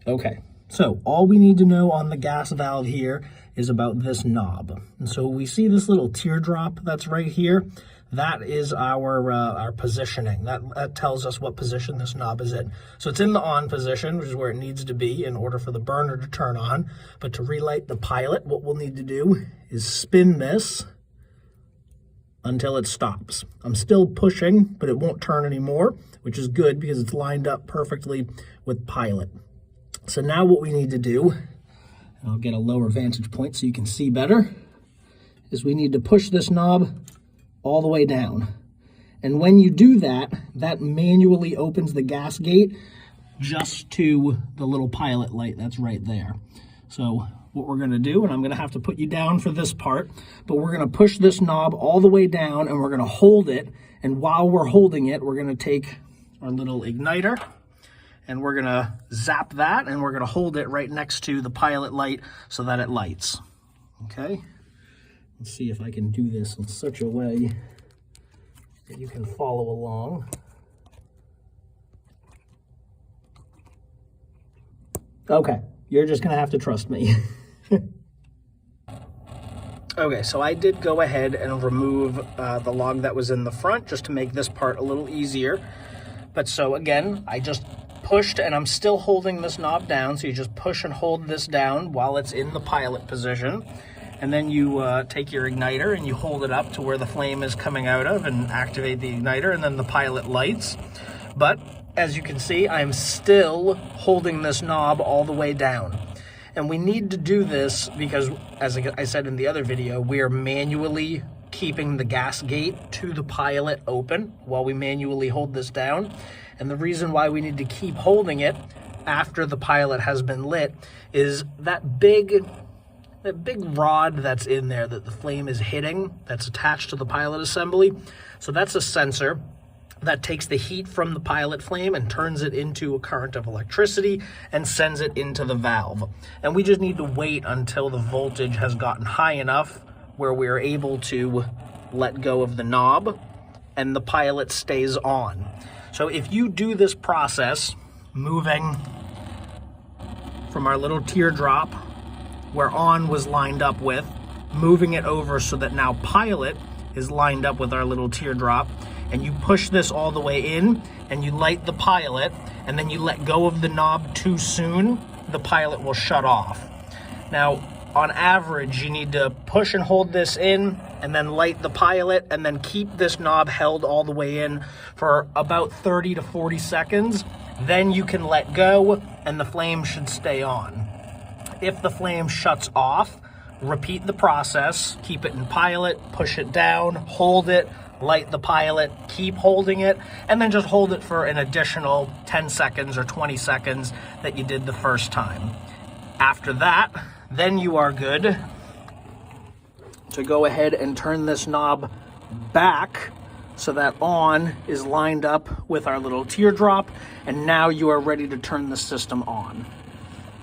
Okay, so all we need to know on the gas valve here is about this knob. And so we see this little teardrop that's right here. That is our positioning. That tells us what position this knob is in. So it's in the on position, which is where it needs to be in order for the burner to turn on. But to relight the pilot, what we'll need to do is spin this until it stops. I'm still pushing, but it won't turn anymore, which is good because it's lined up perfectly with pilot. So now what we need to do, and I'll get a lower vantage point so you can see better, is we need to push this knob all the way down. And when you do that, that manually opens the gas gate just to the little pilot light that's right there. So what we're gonna do, and I'm gonna have to put you down for this part, but we're gonna push this knob all the way down and we're gonna hold it. And while we're holding it, we're gonna take our little igniter and we're gonna zap that and we're gonna hold it right next to the pilot light so that it lights, okay? Let's see if I can do this in such a way that you can follow along. Okay, you're just gonna have to trust me. Okay, so I did go ahead and remove the log that was in the front just to make this part a little easier. But so again, I just pushed and I'm still holding this knob down. So you just push and hold this down while it's in the pilot position. And then you take your igniter and you hold it up to where the flame is coming out of and activate the igniter, and then the pilot lights. But as you can see, I'm still holding this knob all the way down. And we need to do this because, as I said in the other video, we are manually keeping the gas gate to the pilot open while we manually hold this down. And the reason why we need to keep holding it after the pilot has been lit is that big rod that's in there that the flame is hitting, that's attached to the pilot assembly. So that's a sensor that takes the heat from the pilot flame and turns it into a current of electricity and sends it into the valve. And we just need to wait until the voltage has gotten high enough where we're able to let go of the knob and the pilot stays on. So if you do this process, moving from our little teardrop where on was lined up with, moving it over so that now pilot is lined up with our little teardrop, and you push this all the way in and you light the pilot, and then you let go of the knob too soon, the pilot will shut off. Now, on average, you need to push and hold this in and then light the pilot and then keep this knob held all the way in for about 30 to 40 seconds. Then you can let go and the flame should stay on. If the flame shuts off, repeat the process, keep it in pilot, push it down, hold it, light the pilot, keep holding it, and then just hold it for an additional 10 seconds or 20 seconds that you did the first time. After that, then you are good to go ahead and turn this knob back so that on is lined up with our little teardrop, and now you are ready to turn the system on.